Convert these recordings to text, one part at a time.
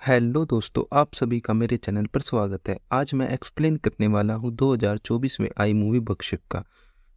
Hello दोस्तों, आप सभी का मेरे चैनल पर स्वागत है। आज मैं एक्सप्लेन करने वाला हूँ 2024 में आई मूवी बख्शिश का।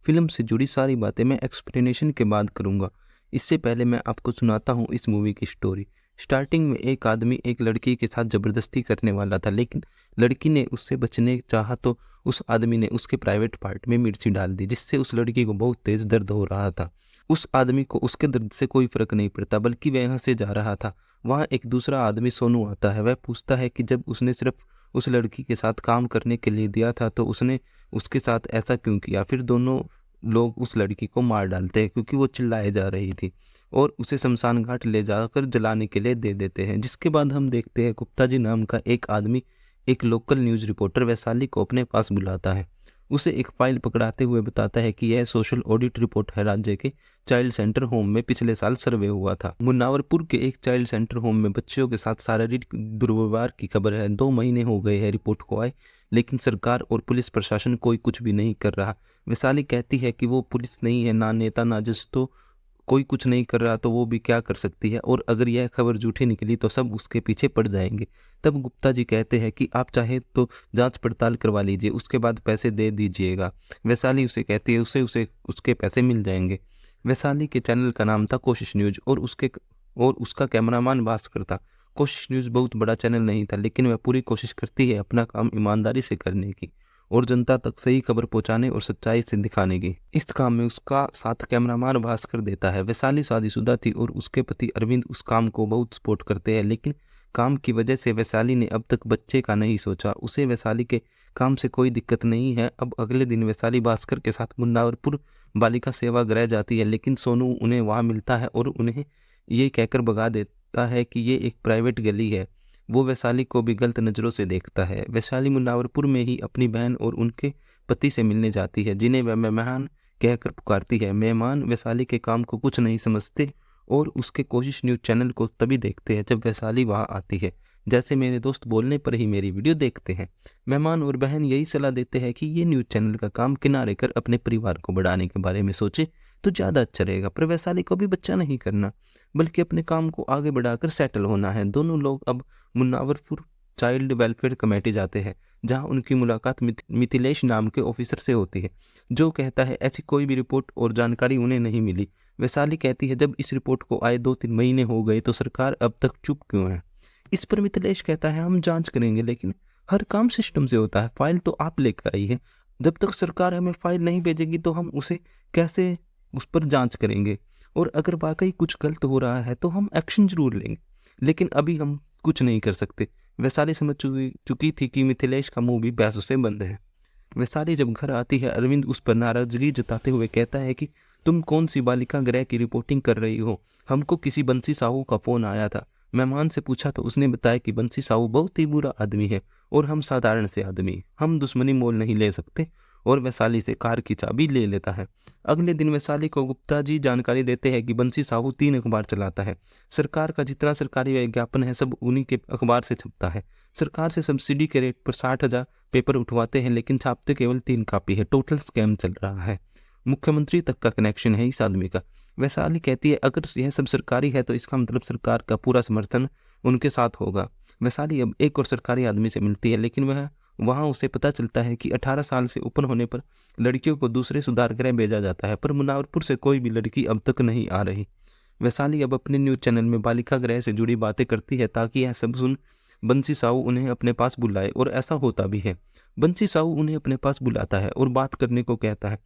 फिल्म से जुड़ी सारी बातें मैं एक्सप्लेनेशन के बाद करूँगा। इससे पहले मैं आपको सुनाता हूँ इस मूवी की स्टोरी। स्टार्टिंग में एक आदमी एक लड़की के साथ ज़बरदस्ती करने वाला था, लेकिन लड़की ने उससे बचने चाहा तो उस आदमी ने उसके प्राइवेट पार्ट में मिर्ची डाल दी, जिससे उस लड़की को बहुत तेज़ दर्द हो रहा था। उस आदमी को उसके दर्द से कोई फ़र्क नहीं पड़ता, बल्कि वह यहाँ से जा रहा था। वहाँ एक दूसरा आदमी सोनू आता है। वह पूछता है कि जब उसने सिर्फ उस लड़की के साथ काम करने के लिए दिया था तो उसने उसके साथ ऐसा क्यों किया। फिर दोनों लोग उस लड़की को मार डालते हैं क्योंकि वो चिल्लाए जा रही थी, और उसे शमशान घाट ले जाकर जलाने के लिए दे देते हैं। जिसके बाद हम देखते हैं गुप्ता जी नाम का एक आदमी एक लोकल न्यूज़ रिपोर्टर वैशाली को अपने पास बुलाता है। उसे एक फाइल पकड़ाते हुए बताता है कि यह सोशल ऑडिट रिपोर्ट है। राज्य के चाइल्ड सेंटर होम में पिछले साल सर्वे हुआ था। मुन्नावरपुर के एक चाइल्ड सेंटर होम में बच्चियों के साथ शारीरिक दुर्व्यवहार की खबर है। 2 महीने हो गए हैं रिपोर्ट को आए, लेकिन सरकार और पुलिस प्रशासन कोई कुछ भी नहीं कर रहा। वैशाली कहती है कि वो पुलिस नहीं है, ना नेता ना जज, तो कोई कुछ नहीं कर रहा तो वो भी क्या कर सकती है, और अगर यह खबर झूठी निकली तो सब उसके पीछे पड़ जाएंगे। तब गुप्ता जी कहते हैं कि आप चाहे तो जांच पड़ताल करवा लीजिए, उसके बाद पैसे दे दीजिएगा। वैशाली उसे कहती है उसे उसे उसके पैसे मिल जाएंगे। वैशाली के चैनल का नाम था कोशिश न्यूज, और उसका कैमरामैन भास्कर था। कोशिश न्यूज बहुत बड़ा चैनल नहीं था, लेकिन वह पूरी कोशिश करती है अपना काम ईमानदारी से करने की और जनता तक सही खबर पहुंचाने और सच्चाई से दिखाने की। इस काम में उसका साथ कैमरामैन भास्कर देता है। वैशाली शादीशुदा थी और उसके पति अरविंद उस काम को बहुत सपोर्ट करते हैं, लेकिन काम की वजह से वैशाली ने अब तक बच्चे का नहीं सोचा। उसे वैशाली के काम से कोई दिक्कत नहीं है। अब अगले दिन वैशाली भास्कर के साथ मुन्नावरपुर बालिका सेवा गृह जाती है, लेकिन सोनू उन्हें वहां मिलता है और उन्हें ये कहकर भगा देता है कि ये एक प्राइवेट गली है। वो वैशाली को भी गलत नज़रों से देखता है। वैशाली मुन्नावरपुर में ही अपनी बहन और उनके पति से मिलने जाती है, जिन्हें वह मेहमान कहकर पुकारती है। मेहमान वैशाली के काम को कुछ नहीं समझते और उसके कोशिश न्यूज़ चैनल को तभी देखते हैं जब वैशाली वहां आती है। जैसे मेरे दोस्त बोलने पर ही मेरी वीडियो देखते हैं। मेहमान और बहन यही सलाह देते हैं कि ये न्यूज़ चैनल का काम किनारे कर अपने परिवार को बढ़ाने के बारे में सोचे तो ज़्यादा अच्छा रहेगा। पर वैशाली को भी बच्चा नहीं करना, बल्कि अपने काम को आगे बढ़ाकर सेटल होना है। दोनों लोग अब मुन्नावरपुर चाइल्ड वेलफेयर कमेटी जाते हैं, जहां उनकी मुलाकात मिथिलेश नाम के ऑफिसर से होती है, जो कहता है ऐसी कोई भी रिपोर्ट और जानकारी उन्हें नहीं मिली। वैशाली कहती है जब इस रिपोर्ट को आए 2-3 महीने हो गए तो सरकार अब तक चुप क्यों है। इस पर मिथिलेश कहता है हम जांच करेंगे, लेकिन हर काम सिस्टम से होता है। फाइल तो आप लेकर आई है, जब तक सरकार हमें फाइल नहीं भेजेगी तो हम उसे कैसे उस पर जांच करेंगे, और अगर वाकई कुछ गलत हो रहा है तो हम एक्शन जरूर लेंगे, लेकिन अभी हम कुछ नहीं कर सकते। वैशाली समझ चुकी थी कि मिथिलेश का मुंह भी पैसों से बंद है। वैशाली जब घर आती है, अरविंद उस पर नाराजगी जताते हुए कहता है कि तुम कौन सी बालिका गृह की रिपोर्टिंग कर रही हो। हमको किसी बंसी साहू का फोन आया था। मेहमान से पूछा तो उसने बताया कि बंसी साहू बहुत ही बुरा आदमी है और हम साधारण से आदमी, हम दुश्मनी मोल नहीं ले सकते, और वैशाली से कार की चाबी ले लेता है। अगले दिन वैशाली को गुप्ता जी जानकारी देते हैं कि बंसी साहू 3 अखबार चलाता है। सरकार का जितना सरकारी विज्ञापन है सब उन्हीं के अखबार से छपता है। सरकार से सब्सिडी के रेट पर 60,000 पेपर उठवाते हैं, लेकिन छापते केवल 3 कॉपी है। टोटल स्कैम चल रहा है। मुख्यमंत्री तक का कनेक्शन है इस आदमी का। वैशाली कहती है अगर यह सब सरकारी है तो इसका मतलब सरकार का पूरा समर्थन उनके साथ होगा। वैशाली अब एक और सरकारी आदमी से मिलती है, लेकिन वह वहाँ उसे पता चलता है कि 18 साल से ऊपर होने पर लड़कियों को दूसरे सुधार गृह भेजा जाता है, पर मुनावरपुर से कोई भी लड़की अब तक नहीं आ रही। वैशाली अब अपने न्यूज़ चैनल में बालिका गृह से जुड़ी बातें करती है ताकि यह सब सुन बंसी साहू उन्हें अपने पास बुलाए, और ऐसा होता भी है। बंसी साहू उन्हें अपने पास बुलाता है और बात करने को कहता है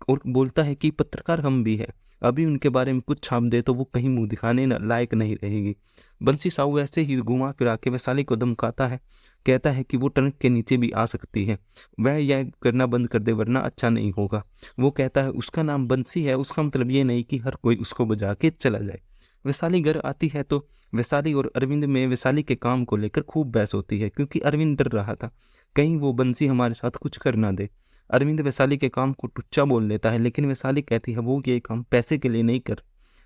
और बोलता है कि पत्रकार हम भी है, अभी उनके बारे में कुछ छाप दे तो वो कहीं मुंह दिखाने लायक नहीं रहेगी। बंसी साहू ऐसे ही घुमा फिरा के वैशाली को धमकाता है, कहता है कि वो ट्रक के नीचे भी आ सकती है, वह यह करना बंद कर दे वरना अच्छा नहीं होगा। वो कहता है उसका नाम बंसी है, उसका मतलब ये नहीं कि हर कोई उसको बजा के चला जाए। वैशाली घर आती है तो वैशाली और अरविंद में वैशाली के काम को लेकर खूब बहस होती है, क्योंकि अरविंद डर रहा था कहीं वो बंसी हमारे साथ कुछ कर ना दे। अरविंद वैशाली के काम को टुच्चा बोल देता है, लेकिन वैशाली कहती है वो ये काम पैसे के लिए नहीं कर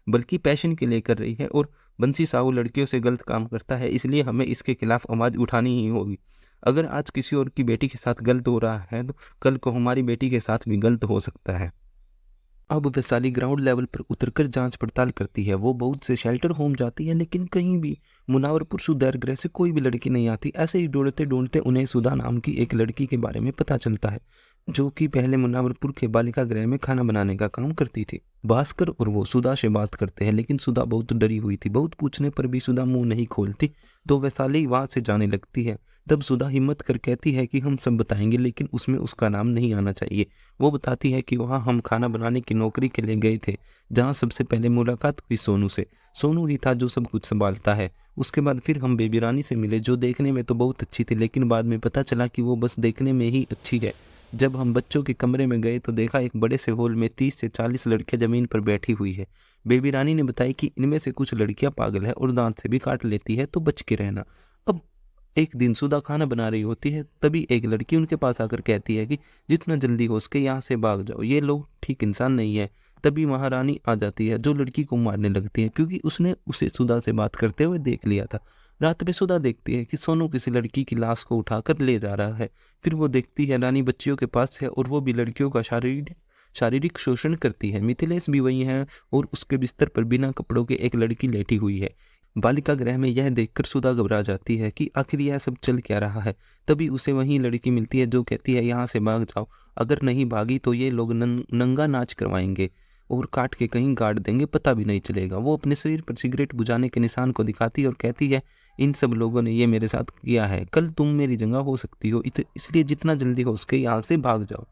बल्कि पैशन के लिए कर रही है, और बंसी साहू लड़कियों से गलत काम करता है, इसलिए हमें इसके खिलाफ आवाज़ उठानी ही होगी। अगर आज किसी और की बेटी के साथ गलत हो रहा है तो कल को हमारी बेटी के साथ भी गलत हो सकता है। अब वैशाली ग्राउंड लेवल पर उतरकर जांच पड़ताल करती है। वो बहुत से शेल्टर होम जाती है, लेकिन कहीं भी मुनावरपुर सुधारगृह से कोई भी लड़की नहीं आती। ऐसे ही ढूंढते ढूंढते उन्हें सुधा नाम की एक लड़की के बारे में पता चलता है, जो कि पहले मुनावरपुर के बालिका गृह में खाना बनाने का काम करती थी। भास्कर और वो सुधा से बात करते हैं, लेकिन सुधा बहुत डरी हुई थी। बहुत पूछने पर भी सुधा मुंह नहीं खोलती, तो वैशाली वहां से जाने लगती है। तब सुधा हिम्मत कर कहती है कि हम सब बताएंगे, लेकिन उसमें उसका नाम नहीं आना चाहिए। वो बताती है कि वहाँ हम खाना बनाने की नौकरी के लिए गए थे, जहाँ सबसे पहले मुलाकात हुई सोनू से। सोनू ही था जो सब कुछ संभालता है। उसके बाद फिर हम बेबी रानी से मिले, जो देखने में तो बहुत अच्छी थी, लेकिन बाद में पता चला कि वो बस देखने में ही अच्छी है। जब हम बच्चों के कमरे में गए तो देखा एक बड़े से हॉल में 30 से 40 लड़कियां जमीन पर बैठी हुई है। बेबी रानी ने बताया कि इनमें से कुछ लड़कियां पागल है और दांत से भी काट लेती है, तो बच के रहना। अब एक दिन सुधा खाना बना रही होती है, तभी एक लड़की उनके पास आकर कहती है कि जितना जल्दी हो सके यहाँ से भाग जाओ, ये लोग ठीक इंसान नहीं है। तभी महारानी आ जाती है, जो लड़की को मारने लगती है, क्योंकि उसने उसे सुधा से बात करते हुए देख लिया था। रात में सुधा देखती है कि सोनू किसी लड़की की लाश को उठाकर ले जा रहा है। फिर वो देखती है रानी बच्चियों के पास है, और वो भी लड़कियों का शारीरिक शारीरिक शोषण करती है। मिथिलेश भी वही है, और उसके बिस्तर पर बिना कपड़ों के एक लड़की लेटी हुई है। बालिका गृह में यह देखकर सुधा घबरा जाती है कि आखिर यह सब चल क्या रहा है। तभी उसे वही लड़की मिलती है, जो कहती है यहाँ से भाग जाओ, अगर नहीं भागी तो ये लोग नंगा नाच करवाएंगे और काट के कहीं गाड़ देंगे, पता भी नहीं चलेगा। वो अपने शरीर पर सिगरेट बुझाने के निशान को दिखाती है और कहती है, इन सब लोगों ने ये मेरे साथ किया है, कल तुम मेरी जगह हो सकती हो, इसलिए जितना जल्दी हो सके यहाँ से भाग जाओ।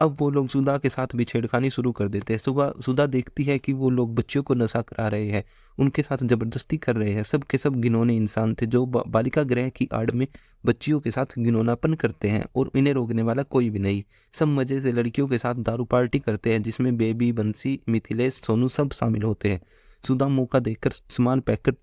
अब वो लोग सुधा के साथ भी छेड़खानी शुरू कर देते हैं। सुबह सुधा देखती है कि वो लोग बच्चियों को नशा करा रहे हैं, उनके साथ जबरदस्ती कर रहे हैं। सब के सब घिनौने इंसान थे, जो बालिका गृह की आड़ में बच्चियों के साथ घिनौनापन करते हैं, और इन्हें रोकने वाला कोई भी नहीं। सब मजे से लड़कियों के साथ दारू पार्टी करते हैं, जिसमें बेबी, बंसी, मिथिलेश, सोनू सब शामिल होते हैं। सुधा मौका देखकर सामान पैक कर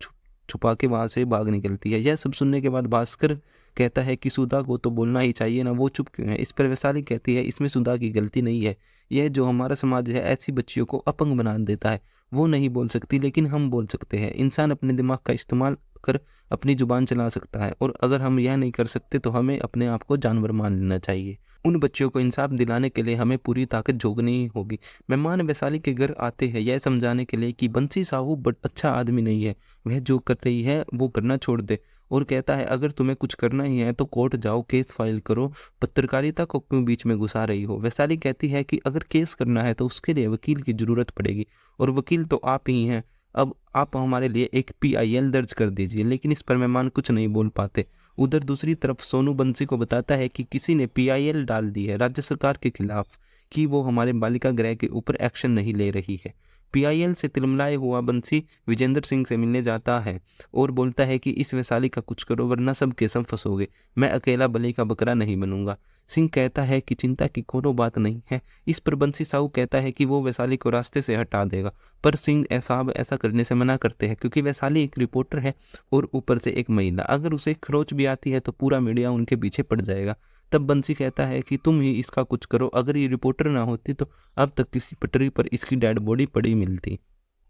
छुपा के वहां से भाग निकलती है। यह सब सुनने के बाद भास्कर कहता है कि सुधा को तो बोलना ही चाहिए ना, वो चुप क्यों है। इस पर वैशाली कहती है, इसमें सुधा की गलती नहीं है, यह जो हमारा समाज है ऐसी बच्चियों को अपंग बना देता है। वो नहीं बोल सकती, लेकिन हम बोल सकते हैं। इंसान अपने दिमाग का इस्तेमाल कर अपनी जुबान चला सकता है, और अगर हम यह नहीं कर सकते तो हमें अपने आप को जानवर मान लेना चाहिए। उन बच्चियों को इंसाफ दिलाने के लिए हमें पूरी ताकत झोंकनी ही होगी। मेहमान वैशाली के घर आते हैं यह समझाने के लिए कि बंसी साहू बड़ अच्छा आदमी नहीं है, वह जो कर रही है वो करना छोड़ दे, और कहता है अगर तुम्हें कुछ करना ही है तो कोर्ट जाओ, केस फाइल करो, पत्रकारिता को क्यों बीच में घुसा रही हो। वैशाली कहती है कि अगर केस करना है तो उसके लिए वकील की जरूरत पड़ेगी, और वकील तो आप ही हैं। अब आप हमारे लिए एक PIL दर्ज कर दीजिए। लेकिन इस पर मेहमान कुछ नहीं बोल पाते। उधर दूसरी तरफ सोनू बंसी को बताता है कि किसी ने PIL डाल दी है राज्य सरकार के खिलाफ, कि वो हमारे बालिका गृह के ऊपर एक्शन नहीं ले रही है। PIL से तिलमिलाए हुआ बंसी विजेंद्र सिंह से मिलने जाता है और बोलता है कि इस वैशाली का कुछ करो, वरना सब के सब फंसोगे, मैं अकेला बलि का बकरा नहीं बनूंगा। सिंह कहता है कि चिंता की कोनो बात नहीं है। इस पर बंसी साहू कहता है कि वो वैशाली को रास्ते से हटा देगा, पर सिंह ऐसा करने से मना करते हैं, क्योंकि वैशाली एक रिपोर्टर है और ऊपर से एक महिला, अगर उसे खरोच भी आती है तो पूरा मीडिया उनके पीछे पड़ जाएगा। तब बंसी कहता है कि तुम ही इसका कुछ करो, अगर ये रिपोर्टर ना होती तो अब तक किसी पटरी पर इसकी डेड बॉडी पड़ी मिलती।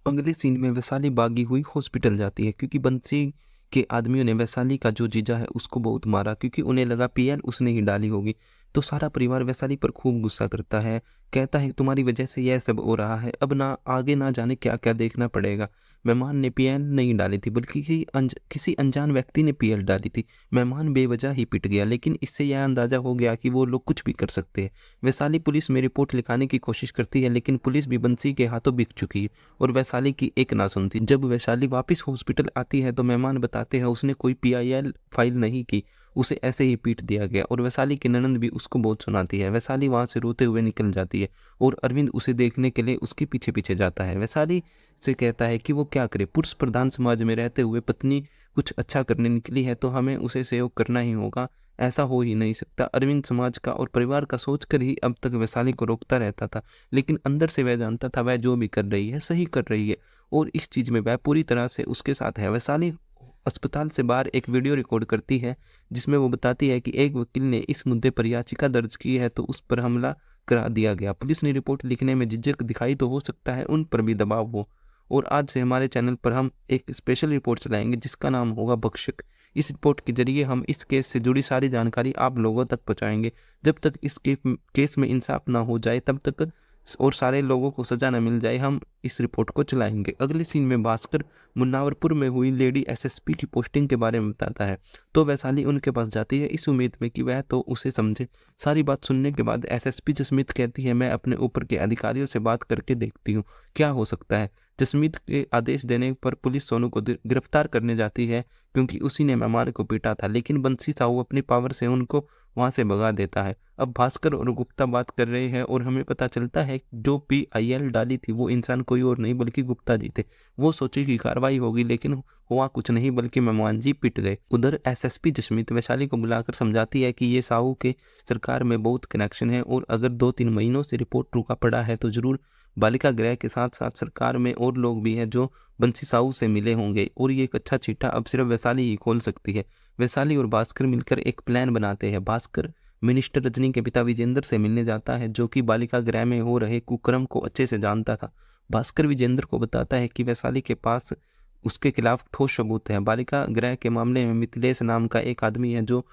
अगले सीन में वैशाली भागी हुई हॉस्पिटल जाती है, क्योंकि बंसी के आदमियों ने वैशाली का जो जीजा है उसको बहुत मारा, क्योंकि उन्हें लगा PIL उसने ही डाली होगी। तो सारा परिवार वैशाली पर खूब गुस्सा करता है, कहता है तुम्हारी वजह से यह सब हो रहा है, अब ना आगे ना जाने क्या क्या देखना पड़ेगा। मेहमान ने PIL नहीं डाली थी, बल्कि किसी अनजान व्यक्ति ने PIL डाली थी। मेहमान बेवजह ही पिट गया, लेकिन इससे यह अंदाजा हो गया कि वो लोग कुछ भी कर सकते हैं। वैशाली पुलिस में रिपोर्ट लिखाने की कोशिश करती है, लेकिन पुलिस भी बंसी के हाथों बिक चुकी है और वैशाली की एक ना सुनती। जब वैशाली वापस हॉस्पिटल आती है तो मेहमान बताते हैं उसने कोई PIL फाइल नहीं की, उसे ऐसे ही पीट दिया गया, और वैशाली की ननंद भी उसको बहुत सुनाती है। वैशाली वहां से रोते हुए निकल जाती है, और अरविंद उसे देखने के लिए उसके पीछे पीछे जाता है। वैशाली से कहता है कि वो क्या करे, पुरुष प्रधान समाज में रहते हुए पत्नी कुछ अच्छा करने निकली है तो हमें उसे सहयोग करना ही होगा, ऐसा हो ही नहीं सकता। अरविंद समाज का और परिवार का सोचकर ही अब तक वैशाली को रोकता रहता था, लेकिन अंदर से वह जानता था वह जो भी कर रही है सही कर रही है, और इस चीज में वह पूरी तरह से उसके साथ है। वैशाली अस्पताल से बाहर एक वीडियो रिकॉर्ड करती है, जिसमें वो बताती है कि एक वकील ने इस मुद्दे पर याचिका दर्ज की है तो उस पर हमला करा दिया गया। पुलिस ने रिपोर्ट लिखने में झिझक दिखाई तो हो सकता है उन पर भी दबाव हो, और आज से हमारे चैनल पर हम एक स्पेशल रिपोर्ट चलाएंगे जिसका नाम होगा भक्षक। इस रिपोर्ट के जरिए हम इस केस से जुड़ी सारी जानकारी आप लोगों तक पहुंचाएंगे। जब तक इस केस में इंसाफ ना हो जाए तब तक और सारे लोगों को सजा न मिल जाए, हम इस रिपोर्ट को चलाएंगे। अगले सीन में भास्कर मुन्नावरपुर में हुई लेडी एसएसपी की पोस्टिंग के बारे में बताता है, तो वैशाली उनके पास जाती है इस उम्मीद में कि वह तो उसे समझे। सारी बात सुनने के बाद एसएसपी जसमीत कहती है, मैं अपने ऊपर के अधिकारियों से बात करके देखती हूँ क्या हो सकता है। जसमीत के आदेश देने पर पुलिस सोनू को गिरफ्तार करने जाती है, क्योंकि उसी ने मेहमान को पीटा था, लेकिन बंसी साहू अपनी पावर से उनको वहां से भगा देता है। अब भास्कर और गुप्ता बात कर रहे हैं और हमें पता चलता है जो PIL डाली थी वो इंसान कोई और नहीं बल्कि गुप्ता जी थे। वो सोचे कि कार्रवाई होगी, लेकिन हुआ कुछ नहीं, बल्कि मेहमान जी पिट गए। उधर SSP जसमीत वैशाली को बुलाकर समझाती है कि ये साहू के सरकार में बहुत कनेक्शन है और अगर 2-3 महीनों से रिपोर्ट रुका पड़ा है तो जरूर बालिका गृह के साथ साथ सरकार में और लोग भी हैं जो बंसी साहू से मिले होंगे, और ये एक अच्छा चीटा अब सिर्फ वैशाली ही खोल सकती है। वैशाली और भास्कर मिलकर एक प्लान बनाते हैं। भास्कर मिनिस्टर रजनी के पिता विजेंद्र से मिलने जाता है, जो कि बालिका गृह में हो रहे कुकर्म को अच्छे से जानता था। भास्कर विजेंद्र को बताता है कि वैशाली के पास उसके खिलाफ ठोस सबूत है। बालिका गृह के मामले में मिथिलेश नाम का एक आदमी है जो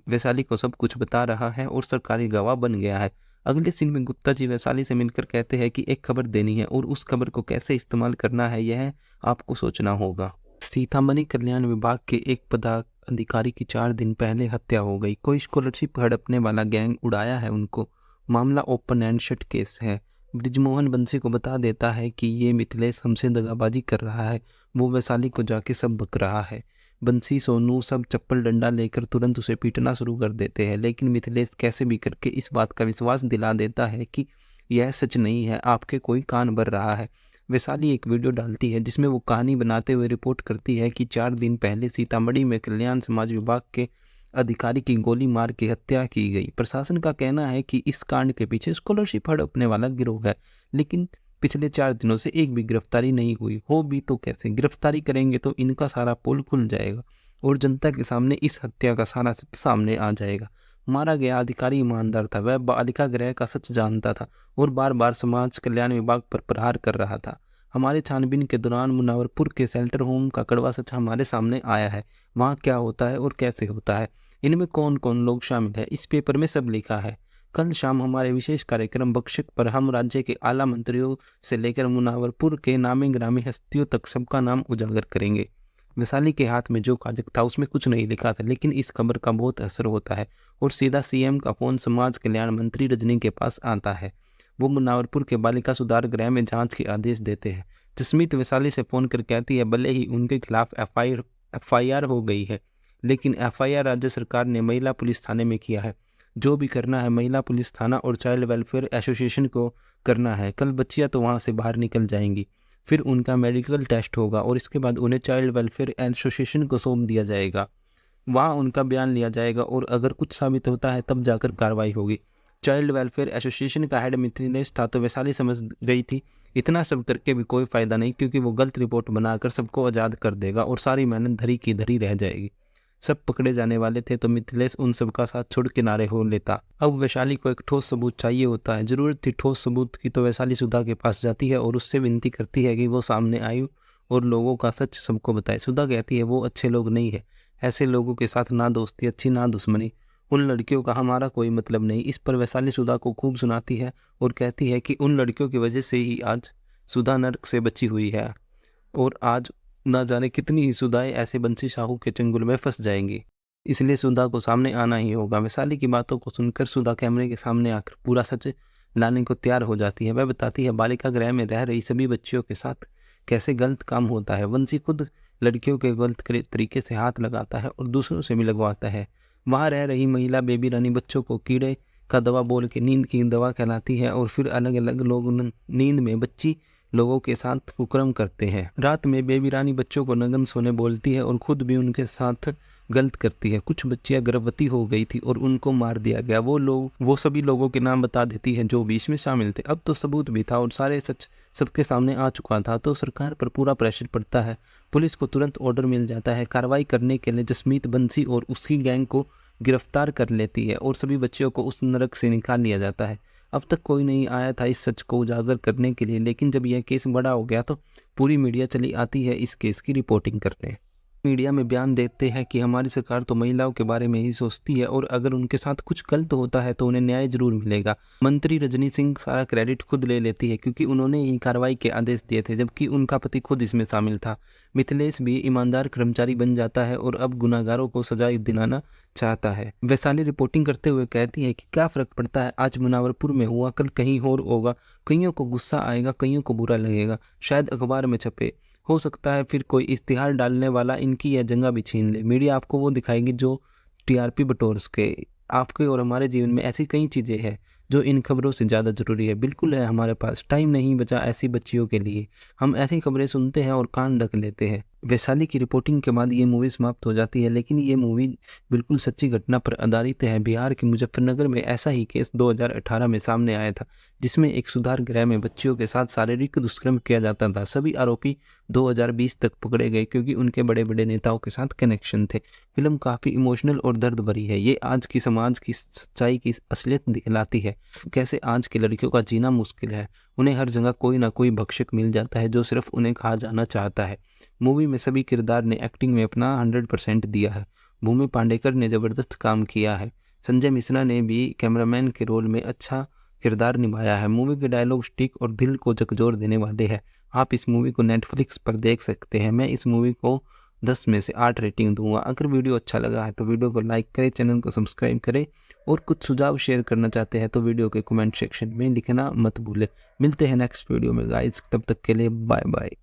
वैशाली को सब कुछ बता रहा है और सरकारी गवाह बन गया है। अगले सीन में गुप्ता जी वैशाली से मिलकर कहते हैं कि एक खबर देनी है और उस खबर को कैसे इस्तेमाल करना है यह आपको सोचना होगा। सीतामढ़ी कल्याण विभाग के एक पदाधिकारी की 4 दिन पहले हत्या हो गई। कोई स्कॉलरशिप हड़पने वाला गैंग उड़ाया है उनको। मामला ओपन एंड शट केस है। ब्रिजमोहन बंसी को बता देता है कि ये मिथिलेश हमसे दगाबाजी कर रहा है। वो वैशाली को जाके सब बक रहा है। बंसी सोनू सब चप्पल डंडा लेकर तुरंत उसे पीटना शुरू कर देते हैं, लेकिन मिथिलेश कैसे भी करके इस बात का विश्वास दिला देता है कि यह सच नहीं है, आपके कोई कान भर रहा है। वैशाली एक वीडियो डालती है जिसमें वो कहानी बनाते हुए रिपोर्ट करती है कि 4 दिन पहले सीतामढ़ी में कल्याण समाज विभाग के अधिकारी की गोली मार के हत्या की गई। प्रशासन का कहना है कि इस कांड के पीछे स्कॉलरशिप हड़पने वाला गिरोह है, लेकिन पिछले 4 दिनों से एक भी गिरफ्तारी नहीं हुई। हो भी तो कैसे? गिरफ्तारी करेंगे तो इनका सारा पोल खुल जाएगा और जनता के सामने इस हत्या का सारा सच सामने आ जाएगा। मारा गया अधिकारी ईमानदार था, वह बालिका गृह का सच जानता था और बार बार समाज कल्याण विभाग पर प्रहार कर रहा था। हमारे छानबीन के दौरान मुनावरपुर के शेल्टर होम का कड़वा सच हमारे सामने आया है। वहाँ क्या होता है और कैसे होता है, इनमें कौन कौन लोग शामिल है, इस पेपर में सब लिखा है। कल शाम हमारे विशेष कार्यक्रम बख्शिक पर हम राज्य के आला मंत्रियों से लेकर मुनावरपुर के नामी ग्रामी हस्तियों तक सबका नाम उजागर करेंगे। वैशाली के हाथ में जो कागज था उसमें कुछ नहीं लिखा था, लेकिन इस खबर का बहुत असर होता है और सीधा CM का फोन समाज कल्याण मंत्री रजनी के पास आता है। वो मुनावरपुर के बालिका सुधार गृह में जांच के आदेश देते हैं। जसमीत वैशाली से फोन कर कहती है भले ही उनके खिलाफ FIR हो गई है, लेकिन FIR राज्य सरकार ने महिला पुलिस थाने में किया है। जो भी करना है महिला पुलिस थाना और चाइल्ड वेलफेयर एसोसिएशन को करना है। कल बच्चियां तो वहां से बाहर निकल जाएंगी, फिर उनका मेडिकल टेस्ट होगा और इसके बाद उन्हें चाइल्ड वेलफेयर एसोसिएशन को सौंप दिया जाएगा। वहाँ उनका बयान लिया जाएगा और अगर कुछ साबित होता है तब जाकर कार्रवाई होगी। चाइल्ड वेलफेयर एसोसिएशन का हेड मिथिलेश था, तो वैशाली समझ गई थी इतना सब करके भी कोई फायदा नहीं, क्योंकि वो गलत रिपोर्ट बनाकर सबको आज़ाद कर देगा और सारी मेहनत धरी की धरी रह जाएगी। सब पकड़े जाने वाले थे तो मिथिलेश उन सब का साथ छोड़ किनारे हो लेता। अब वैशाली को एक ठोस सबूत चाहिए होता है। जरूरत थी ठोस सबूत की, तो वैशाली सुधा के पास जाती है और उससे विनती करती है कि वो सामने आयु और लोगों का सच सबको बताए। सुधा कहती है वो अच्छे लोग नहीं है, ऐसे लोगों के साथ ना दोस्ती अच्छी ना दुश्मनी, उन लड़कियों का हमारा कोई मतलब नहीं। इस पर वैशाली सुधा को खूब सुनाती है और कहती है कि उन लड़कियों की वजह से ही आज सुधा नर्क से बची हुई है और आज ना जाने कितनी ही सुधाएं ऐसे बंसी साहू के चंगुल में फंस जाएंगी, इसलिए सुधा को सामने आना ही होगा। वैशाली की बातों को सुनकर सुधा कैमरे के सामने आकर पूरा सच लाने को तैयार हो जाती है। वह बताती है बालिका गृह में रह रही सभी बच्चियों के साथ कैसे गलत काम होता है। वंशी खुद लड़कियों के गलत तरीके से हाथ लगाता है और दूसरों से भी लगवाता है। वहाँ रह रही महिला बेबी रानी बच्चों को कीड़े का दवा बोल के नींद की दवा कहलाती है और फिर अलग अलग लोग नींद में बच्ची लोगों के साथ कुकर्म करते हैं। रात में बेबी रानी बच्चों को नग्न सोने बोलती है और खुद भी उनके साथ गलत करती है। कुछ बच्चियां गर्भवती हो गई थी और उनको मार दिया गया। वो सभी लोगों के नाम बता देती है जो भी इसमें शामिल थे। अब तो सबूत भी था और सारे सच सबके सामने आ चुका था, तो सरकार पर पूरा प्रेशर पड़ता है। पुलिस को तुरंत ऑर्डर मिल जाता है। कार्रवाई करने के लिए जसमीत बंसी और उसकी गैंग को गिरफ्तार कर लेती है और सभी बच्चियों को उस नरक से निकाल लिया जाता है। अब तक कोई नहीं आया था इस सच को उजागर करने के लिए, लेकिन जब यह केस बड़ा हो गया तो पूरी मीडिया चली आती है इस केस की रिपोर्टिंग करने। मीडिया में बयान देते हैं कि हमारी सरकार तो महिलाओं के बारे में ही सोचती है और अगर उनके साथ कुछ गलत होता है तो उन्हें न्याय जरूर मिलेगा। मंत्री रजनी सिंह सारा क्रेडिट खुद ले लेती है क्योंकि उन्होंने ही कार्रवाई के आदेश दिए थे, जबकि उनका पति खुद इसमें शामिल था। मिथिलेश भी ईमानदार कर्मचारी बन जाता है और अब गुनाहगारों को सजा दिलाना चाहता है। वैशाली रिपोर्टिंग करते हुए कहती है कि क्या फर्क पड़ता है, आज मुनावरपुर में हुआ कल कहीं और होगा। कईयों को गुस्सा आएगा, कईयों को बुरा लगेगा, शायद अखबार में छपे, हो सकता है फिर कोई इश्तिहार डालने वाला इनकी यह जगह भी छीन ले। मीडिया आपको वो दिखाएगी जो टीआरपी बटोर सके। आपके और हमारे जीवन में ऐसी कई चीज़ें हैं जो इन खबरों से ज़्यादा ज़रूरी है। बिल्कुल है, हमारे पास टाइम नहीं बचा ऐसी बच्चियों के लिए। हम ऐसी खबरें सुनते हैं और कान ढक लेते हैं। वैशाली की रिपोर्टिंग के बाद ये मूवी समाप्त हो जाती है, लेकिन ये मूवी बिल्कुल सच्ची घटना पर आधारित है। बिहार के मुजफ्फरनगर में ऐसा ही केस 2018 में सामने आया था, जिसमें एक सुधार गृह में बच्चियों के साथ शारीरिक दुष्कर्म किया जाता था। सभी आरोपी 2020 तक पकड़े गए क्योंकि उनके बड़े बड़े नेताओं के साथ कनेक्शन थे। फिल्म काफ़ी इमोशनल और दर्द भरी है। ये आज की समाज की सच्चाई की असलियत दिखलाती है। कैसे आज की लड़कियों का जीना मुश्किल है, उन्हें हर जगह कोई ना कोई भक्षक मिल जाता है जो सिर्फ उन्हें खा जाना चाहता है। मूवी में सभी किरदार ने एक्टिंग में अपना 100% दिया है। भूमि पांडेकर ने ज़बरदस्त काम किया है। संजय मिश्रा ने भी कैमरामैन के रोल में अच्छा किरदार निभाया है। मूवी के डायलॉग स्टिक और दिल को झकझोर देने वाले हैं। आप इस मूवी को नेटफ्लिक्स पर देख सकते हैं। मैं इस मूवी को 10 में से 8 रेटिंग दूंगा। अगर वीडियो अच्छा लगा है तो वीडियो को लाइक करें, चैनल को सब्सक्राइब करें और कुछ सुझाव शेयर करना चाहते हैं तो वीडियो के कमेंट सेक्शन में लिखना मत भूलें। मिलते हैं नेक्स्ट वीडियो में गाइस, तब तक के लिए बाय बाय।